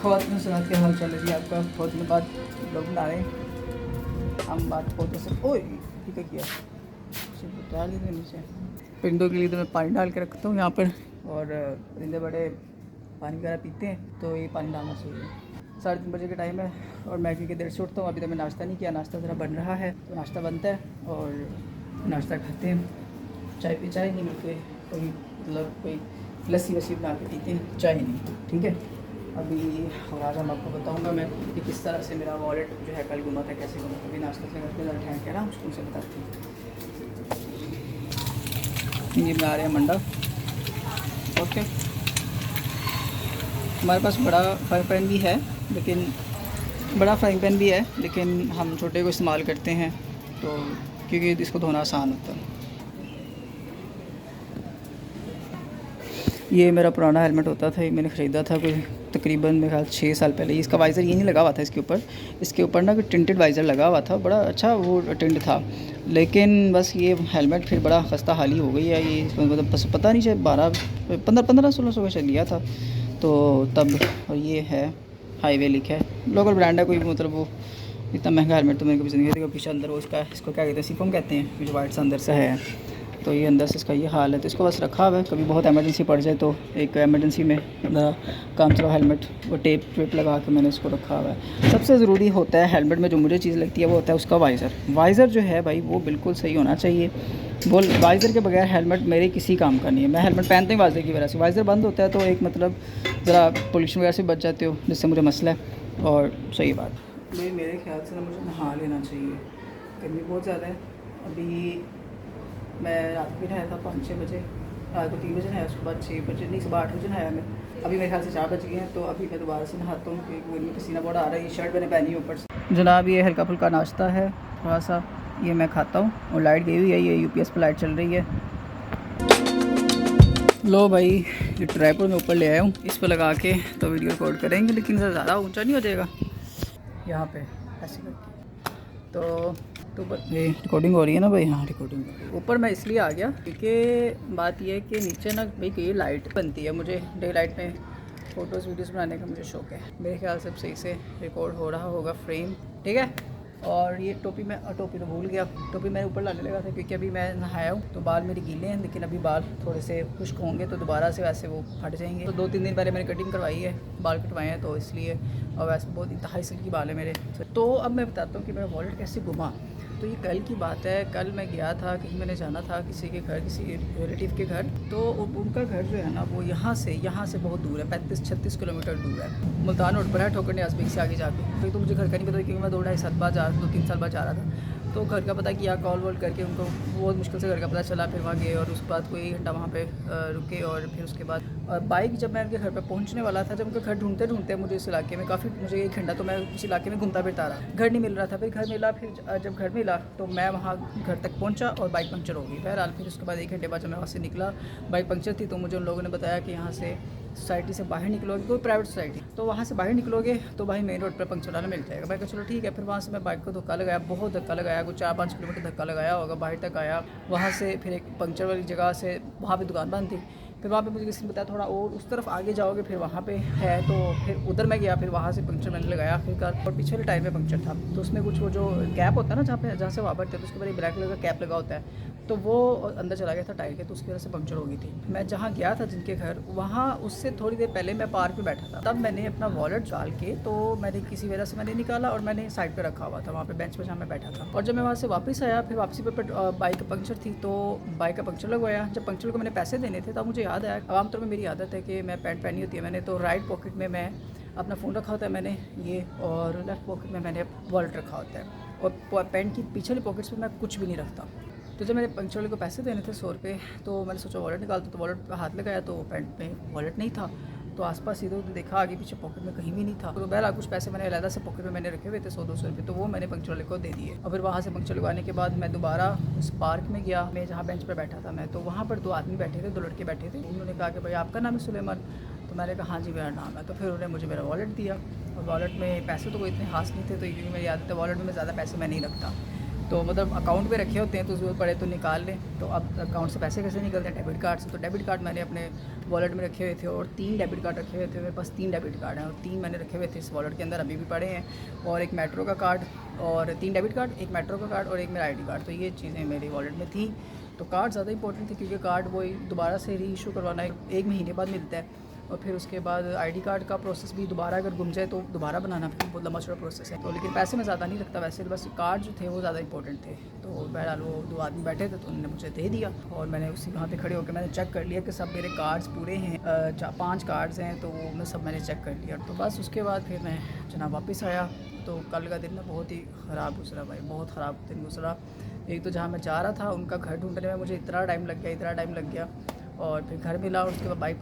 ख़वातीन सलात के हाल चल रही है आपका। बहुत दिनों बाद लोग बना रहे हैं हम बात पौधों से। ओए ठीक है किया डाल दी नीचे। परिंदों के लिए तो मैं पानी डाल के रखता हूँ यहाँ पर, और परिंदे बड़े पानी वगैरह पीते हैं तो ये पानी डालना चाहिए। 3:30 बजे का टाइम है और मैं क्योंकि देर से उठता हूँ, अभी तक मैं नाश्ता नहीं किया। नाश्ता ज़रा बन रहा है तो नाश्ता बनता है और नाश्ता खाते हैं। चाय नहीं मिलते, कोई मतलब कोई लस्सी वस्सी बना के पीते हैं, चाय नहीं, ठीक है। अभी और आज हम आपको बताऊंगा मैं कि किस तरह से मेरा वॉलेट जो है कल गुमा था, कैसे गुमा था। अभी नाश्ता से करके ज़रा ठहर के रहा उसको उनसे बताती हूँ। ये बना रहे हैं मंडा। ओके, हमारे पास बड़ा फ्राई पैन भी है, लेकिन हम छोटे को इस्तेमाल करते हैं तो क्योंकि इसको धोना आसान होता है। ये मेरा पुराना हेलमेट होता था, ये मैंने ख़रीदा था कोई तकरीबन मेरे ख्याल 6 साल पहले। इसका वाइज़र ये नहीं लगा हुआ था, इसके ऊपर ना कोई टिंटेड वाइज़र लगा हुआ था, बड़ा अच्छा वो टिंट था। लेकिन बस ये हेलमेट फिर बड़ा खस्ता हाली हो गई है। ये मतलब बस पता नहीं शायद 1500-1600 का चल लिया था तो तब। और ये है हाईवे लिखा है, लोकल ब्रांड है कोई, मतलब वो इतना महंगा हेलमेट तो मैंने कभी नहीं देखा। पीछे अंदर वो इसको क्या कहते हैं, सिफोम कहते हैं, जो वाइट सा अंदर से है। तो ये अंदर से इसका ये हाल है, तो इसको बस रखा हुआ है, कभी बहुत एमरजेंसी पड़ जाए तो एक एमरजेंसी में काम चला हेलमेट, वो टेप लगा के मैंने इसको रखा हुआ है। सबसे ज़रूरी होता है हेलमेट में जो मुझे चीज़ लगती है वो होता है उसका वाइज़र जो है भाई वो बिल्कुल सही होना चाहिए। वो वाइज़र के बगैर हेलमेट मेरे किसी काम का नहीं है। मैं हेलमेट पहनता हूँ वाइज़र की वजह से। वाइज़र बंद होता है तो एक मतलब ज़रा पोल्यूशन वगैरह से बच जाते हो, जिससे मुझे मसला है। और सही बात भाई, मेरे ख्याल से ना मुझे नहा लेना चाहिए, गर्मी बहुत ज़्यादा है। अभी मैं रात को भी नहाया था 5-6 बजे, रात को 3 बजे नहाया, उसके बाद 6 बजे नहीं, सुबह 8 बजे नहाया मैं। अभी मेरे ख्याल से 4 बज गए हैं, तो अभी मैं दोबारा से नहाता हूँ क्योंकि गर्मी पसीना बहुत आ रहा है। ये शर्ट मैंने पहनी है ऊपर से। जनाब ये हल्का फुल्का नाश्ता है थोड़ा सा, ये मैं खाता हूँ। और लाइट गई हुई है, ये यूपीएस पर लाइट चल रही है। लो भाई, ये ट्राइपॉड में ऊपर ले आया हूँ, इस पर लगा के तो वीडियो रिकॉर्ड करेंगे, लेकिन ज़्यादा ऊंचा नहीं हो जाएगा यहाँ पे ऐसे करके। तो ये रिकॉर्डिंग हो रही है ना भाई? हाँ रिकॉर्डिंग। ऊपर मैं इसलिए आ गया क्योंकि बात यह है कि नीचे ना भाई ये लाइट बनती है, मुझे डे लाइट में फ़ोटोज़ वीडियोज़ बनाने का मुझे शौक़ है। मेरे ख्याल से सही से रिकॉर्ड हो रहा होगा फ्रेम, ठीक है। और ये टोपी तो भूल गया, टोपी मैं ऊपर लाने लगा था क्योंकि अभी मैं नहाया हूँ तो बाल मेरे गीले हैं, लेकिन अभी बाल थोड़े से खुश्क होंगे तो दोबारा से वैसे वो फट जाएंगे। तो 2-3 दिन पहले मैंने कटिंग करवाई है, बाल कटवाए हैं तो इसलिए, और वैसे बहुत इंतहाई सिल्की बाल है मेरे। तो अब मैं बताता हूँ कि मेरा वॉलेट कैसे घुमा। तो ये कल की बात है, कल मैं गया था कहीं, मैंने जाना था किसी के घर, किसी रिलेटिव के घर। तो उनका घर जो है ना वो यहाँ से बहुत दूर है, 35-36 किलोमीटर दूर है। मुल्तान रोड पर है, ठोकर न्याज़ बेग से आगे जाके। तो मुझे घर का नहीं पता क्योंकि मैं 2-2.5 साल बाद 2-3 साल बाद जा रहा था। तो घर का पता किया, कॉल वॉल करके उनको, बहुत मुश्किल से घर का पता चला। फिर वहाँ गए और उसके बाद कोई 1 घंटा वहाँ पे रुके, और फिर उसके बाद बाइक जब मैं उनके घर पे पहुँचने वाला था, जब उनका घर ढूंढते मुझे इस इलाके में मुझे 1 घंटा तो मैं उस इलाके में घूमता फिरता रहा, घर नहीं मिल रहा था। फिर घर मिला, फिर जब घर मिला तो मैं वहाँ घर तक पहुँचा और बाइक पंक्चर हो गई। बहरहाल फिर उसके बाद 1 घंटे बाद जब मैं वहाँ से निकला, बाइक पंक्चर थी, तो मुझे उन लोगों ने बताया कि यहाँ से सोसाइटी से बाहर निकलोगे, कोई प्राइवेट सोसाइटी, तो वहाँ से बाहर निकलोगे तो भाई मेन रोड पर पंक्चर वाला मिल जाएगा। मैं कहा चलो ठीक है। फिर वहाँ से मैं बाइक को धक्का लगाया, बहुत धक्का लगाया, कुछ 4-5 किलोमीटर धक्का लगाया होगा, बाहर तक आया। वहाँ से फिर एक पंक्चर वाली जगह से, वहाँ पे दुकान बंद थी, फिर वहाँ पे मुझे किसी ने बताया थोड़ा और उस तरफ आगे जाओगे फिर वहाँ पे है, तो फिर उधर मैं गया। फिर वहाँ से पंक्चर मैंने लगाया आखिरकार, और पीछे वाले टायर में पंक्चर था, तो उसमें कुछ वो जो कैप होता है ना जहाँ से वहाँ पर, तो उसके ऊपर एक ब्लैक कलर का कैप लगा होता है, तो वो अंदर चला गया था टायर के, तो उसकी वजह से पंक्चर हो गई थी। मैं जहाँ गया था जिनके घर, वहाँ उससे थोड़ी देर पहले मैं पार्क में बैठा था, तब मैंने अपना वॉलेट डाल के, तो मैंने किसी वजह से मैंने निकाला और मैंने साइड पे रखा हुआ था वहाँ पे बेंच पे जहाँ मैं बैठा था। और जब मैं वहाँ से वापस आया, फिर वापसी पर बाइक का पंक्चर थी, तो बाइक का पंक्चर लगवाया। जब पंक्चर को मैंने पैसे देने थे तब मुझे याद आया, आम तौर पर मेरी आदत है कि मैं पैंट पहनी होती है मैंने, तो राइट पॉकेट में मैं अपना फ़ोन रखा होता है मैंने ये, और लेफ़्ट पॉकेट में मैंने वॉलेट रखा होता है, और पैंट की पिछली पॉकेट्स में मैं कुछ भी नहीं रखता। तो जब मैंने पंक्चर वाले को पैसे देने थे 100 रुपये, तो मैंने सोचा वॉलेट निकालता, तो वॉलेट पे हाथ लगाया तो पैंट में वॉलेट नहीं था। तो आसपास इधर उधर देखा, आगे पीछे पॉकेट में कहीं भी नहीं था। तो बहरहाल कुछ पैसे मैंने अलग से पॉकेट में मैंने रखे हुए थे 100-200 रुपये, तो वो मैंने पंक्चर वाले को दे दिए। और फिर वहाँ से पंक्चर लगवाने के बाद मैं दोबारा उस पार्क में गया, मैं जहाँ बेंच पर बैठा था मैं, तो वहाँ पर 2 आदमी बैठे थे, 2 लड़के बैठे थे। उन्होंने कहा कि भाई आपका नाम है सुलेमान? तो मैंने कहा हाँ जी मेरा नाम है। तो फिर उन्होंने मुझे मेरा वॉलेट दिया, और वॉलेट में पैसे तो कोई इतने खास नहीं थे, तो क्योंकि मेरी आदत है वॉलेट में ज़्यादा पैसे मैं नहीं रखता। तो मतलब अकाउंट पे रखे होते हैं तो ज़रूरत पड़े तो निकाल लें। तो अब अकाउंट से पैसे कैसे निकलते हैं? डेबिट कार्ड से। तो डेबिट कार्ड मैंने अपने वॉलेट में रखे हुए थे और 3 डेबिट कार्ड रखे हुए थे। मेरे पास 3 डेबिट कार्ड हैं और 3 मैंने रखे हुए थे इस वॉलेट के अंदर, अभी भी पड़े हैं। और एक मेट्रो का कार्ड और 3 डेबिट कार्ड, एक मेट्रो का कार्ड और एक मेरा ID कार्ड। तो ये चीज़ें मेरी वॉलेट में थी। तो कार्ड ज़्यादा इंपॉर्टेंट थी क्योंकि कार्ड वही दोबारा से री इशू करवाना एक महीने बाद मिलता है और फिर उसके बाद ID कार्ड का प्रोसेस भी दोबारा अगर गुम जाए तो दोबारा बनाना फिर बहुत लंबा चौड़ा प्रोसेस है। तो लेकिन पैसे में ज़्यादा नहीं रखता वैसे, बस कार्ड जो थे वो ज़्यादा इंपॉर्टेंट थे। तो बहरहाल वो 2 आदमी बैठे थे तो उन्होंने मुझे दे दिया और मैंने उसी वहाँ पे खड़े होकर मैंने चेक कर लिया कि सब मेरे कार्ड्स पूरे हैं। 5 कार्ड्स हैं तो वो मैं सब मैंने चेक कर लिया। तो बस उसके बाद फिर मैं जनाब वापस आया। तो कल का दिन ना बहुत ही ख़राब गुजरा भाई, बहुत ख़राब दिन गुजरा। एक तो जहाँ मैं जा रहा था उनका घर ढूंढने में मुझे इतना टाइम लग गया और फिर घर मिला और उसके बाद बाइक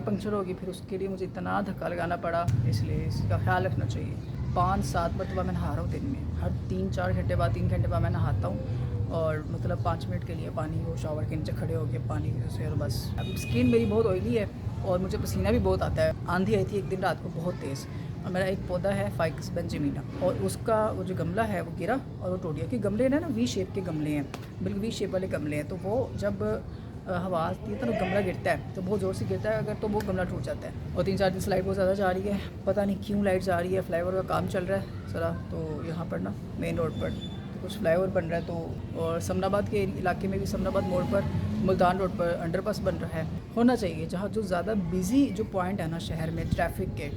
पंक्चर होगी फिर उसके लिए मुझे इतना धक्का लगाना पड़ा। इसलिए इसका ख्याल रखना चाहिए। 5-7 मरतबा मैं नहा रहा हूँ दिन में, हर 3-4 घंटे बाद 3 घंटे बाद मैं नहाता हूँ और मतलब 5 मिनट के लिए पानी वो शावर के नीचे खड़े होकर पानी से। और बस अब स्किन मेरी बहुत ऑयली है और मुझे पसीना भी बहुत आता है। आंधी आई थी एक दिन रात को बहुत तेज़ और मेरा एक पौधा है फाइकस बेंजामिना और उसका वो जो गमला है वो गिरा और वो टूट गया। कि गमले ना वी शेप के गमले हैं, बिल्कुल वी शेप वाले गमले हैं। तो वो जब हवा आती है तो गमला गिरता है तो बहुत ज़ोर से गिरता है अगर, तो वो गमला टूट जाता है। और 3-4 दिन से लाइट बहुत ज़्यादा जा रही है, पता नहीं क्यों लाइट जा रही है। फ्लाईओवर का काम चल रहा है ज़रा, तो यहाँ पर ना मेन रोड पर तो कुछ फ्लाईओवर बन रहा है। तो और समनाबाद के इलाके में भी समनाबाद मोड़ पर मुल्तान रोड पर अंडरपास बन रहा है। होना चाहिए जहाँ जो ज़्यादा बिजी जो पॉइंट है ना शहर में ट्रैफिक के,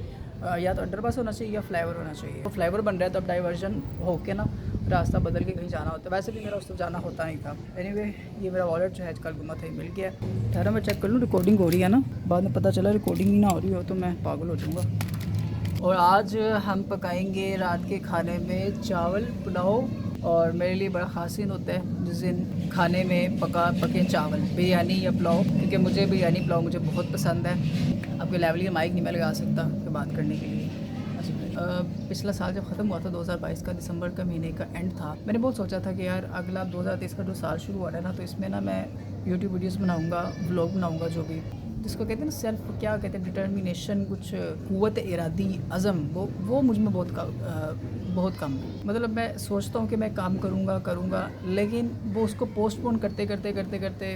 या तो अंडरपास होना चाहिए या फ्लाईओवर होना चाहिए। तो फ्लाईओवर बन रहा है तो अब डाइवर्जन होके ना रास्ता बदल के कहीं जाना होता है। वैसे भी मेरा उस तरफ जाना होता नहीं था। एनीवे ये मेरा वॉलेट जो है कल गुमा था, मिल गया। ठहरा मैं चेक कर लूँ रिकॉर्डिंग हो रही है ना, बाद में पता चला रिकॉर्डिंग ही ना हो रही हो तो मैं पागल हो जाऊँगा। और आज हम पकाएंगे रात के खाने में चावल पुलाव और मेरे लिए बड़ा ख़ास दिन होता है जिस दिन खाने में पके चावल, बिरयानी या पुलाव, क्योंकि मुझे बिरयानी पुलाव मुझे बहुत पसंद है। आपके लेवल का माइक नहीं मैं लगा सकता बात करने के लिए। पिछला साल जब ख़त्म हुआ था 2022 का दिसंबर का महीने का एंड था, मैंने बहुत सोचा था कि यार अगला 2023 का जो साल शुरू हो रहा है ना तो इसमें ना मैं यूट्यूब वीडियोस बनाऊंगा, व्लॉग बनाऊंगा, जो भी जिसको कहते हैं ना सेल्फ क्या कहते हैं डिटर्मिनेशन, कुछ क़ुव्वत इरादी अज़म, वो मुझ में बहुत कम। मतलब मैं सोचता हूँ कि मैं काम करूँगा लेकिन वो उसको पोस्टपोन करते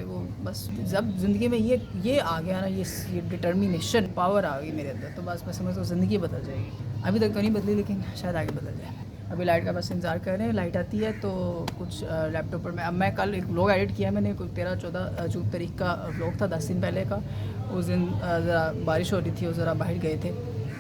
वो बस जब ज़िंदगी में ये आ गया ना, ये डिटर्मिनेशन पावर आ गई मेरे अंदर, तो बस मैं समझता हूँ ज़िंदगी बदल जाएगी। अभी तक तो नहीं बदली लेकिन शायद आगे बदल जाए। अभी लाइट का बस इंतज़ार कर रहे हैं, लाइट आती है तो कुछ लैपटॉप पर मैं कल एक व्लॉग एडिट किया मैंने, कुछ 13-14 तारीख का व्लॉग था 10 दिन पहले का। उस दिन ज़रा बारिश हो रही थी और ज़रा बाहर गए थे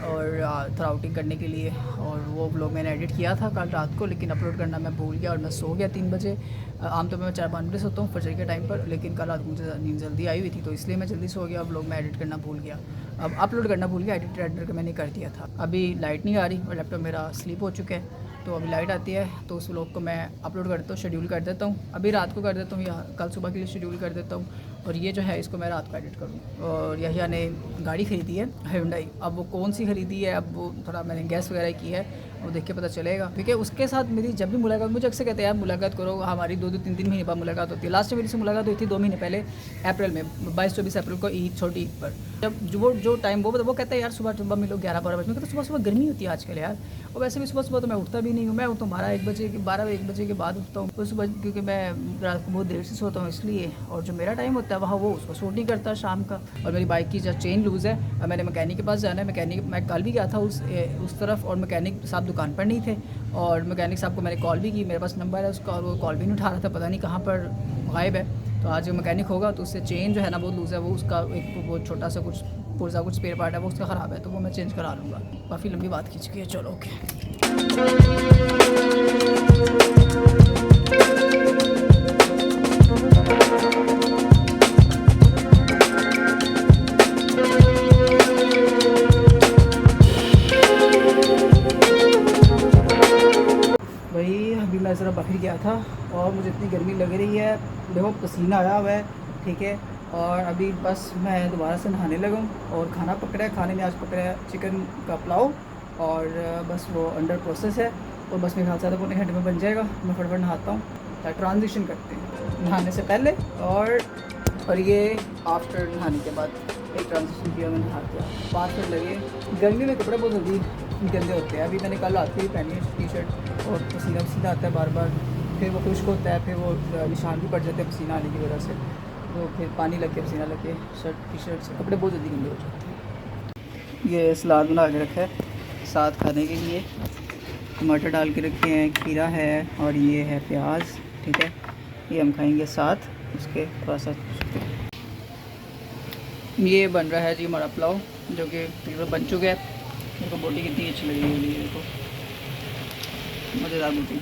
और थोड़ा आउटिंग करने के लिए, और वो व्लॉग मैंने एडिट किया था कल रात को, लेकिन अपलोड करना मैं भूल गया और मैं सो गया 3 बजे। आमतौर पर मैं 4-5 बजे सोता हूँ फजर के टाइम पर, लेकिन कल रात मुझे नींद जल्दी आई हुई थी तो इसलिए मैं जल्दी सो गया और व्लॉग में एडिट करना भूल गया। अब अपलोड करना भूल गया, एडिटर का मैंने कर दिया था। अभी लाइट नहीं आ रही और लैपटॉप मेरा स्लीप हो चुका है, तो अभी लाइट आती है तो उस व्लॉग को मैं अपलोड करता हूँ, शेड्यूल कर देता हूँ। अभी रात को कर देता हूँ या कल सुबह के लिए शेड्यूल कर देता हूँ। और ये जो है इसको मैं रात को एडिट करूँ। और यहिया ने गाड़ी ख़रीदी है Hyundai, अब वो कौन सी ख़रीदी है, अब वो थोड़ा मैंने गैस वगैरह की है, वो देख के पता चलेगा। क्योंकि उसके साथ मेरी जब भी मुलाकात, मुझे अक्सर कहते हैं यार मुलाकात करो, हमारी 2-2, 3-3 महीने बाद मुलाकात होती है। लास्ट में मेरी से मुलाकात हुई थी 2 महीने पहले अप्रैल में, 22-24 अप्रैल को ईद, छोटी ईद पर। जब जो टाइम वो कहता है यार सुबह मिलो 11-12 बजे में, कहते सुबह गर्मी होती है आजकल यार। और वैसे भी सुबह तो मैं उठता भी नहीं हूँ, मैं उठता हूँ 12-1 बजे के बाद उठता हूँ सुबह, क्योंकि मैं रात को बहुत देर से सोता हूँ इसलिए। और जो मेरा टाइम होता है वहाँ वो उसको सूट नहीं करता शाम का। और मेरी बाइक की जो चेन लूज़ है, मैंने मैकेनिक के पास जाना है। मैकेनिक मैं कल भी गया था उस तरफ और मैकेनिक साहब दुकान पर नहीं थे, और मैकेनिक साहब को मैंने कॉल भी की, मेरे पास नंबर है उसका, और वो कॉल भी नहीं उठा रहा था, पता नहीं कहाँ पर गायब है। तो आज जो मैकेनिक होगा तो उससे चेन जो है ना बहुत लूज़ है, वो उसका एक वो छोटा सा कुछ पुर्जा कुछ स्पेयर पार्ट है वो उसका ख़राब है, तो वो मैं चेंज करा लूँगा। काफ़ी लंबी बात खींच गई है, चलो ओके। भाई अभी मैं ज़रा बाहर गया था और मुझे इतनी गर्मी लग रही है, देखो पसीना आया हुआ है, ठीक है। और अभी बस मैं दोबारा से नहाने लगा हूँ और खाना पक रहा है। खाने में आज पक रहा है चिकन का पुलाव और बस वो अंडर प्रोसेस है और बस मेरे हाथ ज़्यादा पौने घंटे में बन जाएगा। मैं फटाफट नहाता हूँ, ट्रांजिशन करते हैं नहाने से पहले और ये आफ्टर नहाने के बाद। एक ट्रांजिशन किया मैंने, नहा किया, 5 मिनट लगे। गर्मी में कपड़े बहुत जल्दी गंदे होते हैं। अभी मैंने कल रात को ही पहनी है टी शर्ट और पसीना आता है बार बार, फिर वो खुश्क होता है, फिर वो निशान भी पड़ जाते हैं पसीना आने की वजह से, तो फिर पानी लग के पसीना लग के शर्ट टी शर्ट से कपड़े बहुत जल्दी गंदे हो जाते हैं। ये सलाद बना के रखा है साथ खाने के लिए, टमाटर डाल के रखे हैं, खीरा है और ये है प्याज, ठीक है, ये हम खाएंगे साथ उसके थोड़ा सा। ये बन रहा है जी हमारा पुलाव, जो कि तकरीबन बन चुका है। मेरे को बोटी कितनी अच्छी लगी हुई है, देखो मज़ेदार बोटी।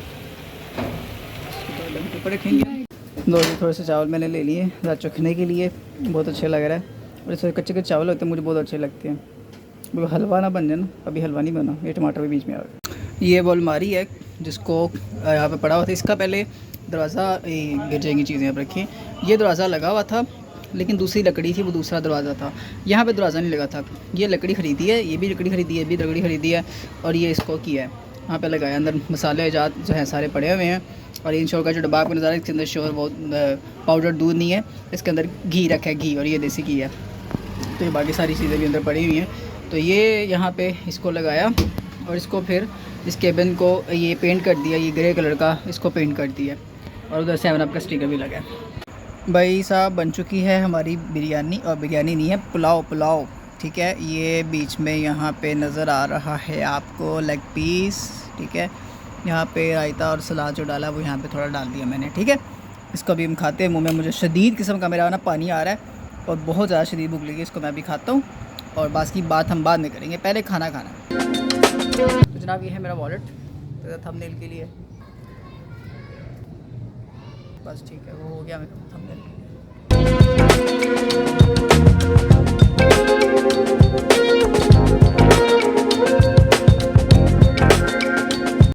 तो ऊपर रखेंगे दो थोड़े से चावल मैंने ले लिए रात चखने के लिए, बहुत अच्छे लग रहा है। और इस कच्चे चावल होते हैं मुझे बहुत अच्छे लगते हैं, बिल्कुल हलवा ना बन जाए ना, अभी हलवा नहीं बना, ये टमाटर भी बीच में आ गए। ये वो अलमारी है जिसको यहाँ पे पड़ा हुआ था, इसका पहले दरवाज़ा गिर जाएंगी चीज़ें आप रखी, ये दरवाज़ा लगा हुआ था लेकिन दूसरी लकड़ी थी, वो दूसरा दरवाज़ा था, यहाँ पे दरवाज़ा नहीं लगा था। ये लकड़ी ख़रीदी है, ये भी लकड़ी ख़रीदी है, ये भी लकड़ी ख़रीदी है और ये इसको किया है यहाँ पे लगाया। अंदर मसाले जात जो हैं सारे पड़े हुए हैं। और इन शोर का जो डब्बा आपको नज़र आ रहा है, इसके अंदर शोर बहुत पाउडर दूध नहीं है, इसके अंदर घी रखा है, घी, और ये देसी घी है। तो ये बाकी सारी चीज़ें भी अंदर पड़ी हुई हैं। तो ये यहाँ पे इसको लगाया और इसको फिर इस केबिन को ये पेंट कर दिया, ये ग्रे कलर का इसको पेंट कर दिया और उधर 7 अप का स्टिकर भी लगा। भाई साहब बन चुकी है हमारी बिरयानी, और बिरयानी नहीं है पुलाव, ठीक है। ये बीच में यहाँ पे नज़र आ रहा है आपको लेग पीस, ठीक है। यहाँ पे रायता और सलाद जो डाला वो यहाँ पे थोड़ा डाल दिया मैंने, ठीक है। इसको अभी हम खाते हैं। मुँह में मुझे शदीद किस्म का मेरा ना पानी आ रहा है और बहुत ज़्यादा शदीद भूख लगी, इसको मैं भी खाता हूँ और बाकी बात हम बाद में करेंगे, पहले खाना। तो जनाब ये है मेरा वॉलेट थंबनेल के लिए, बस ठीक है, वो हो गया मेरा थंबनेल के लिए।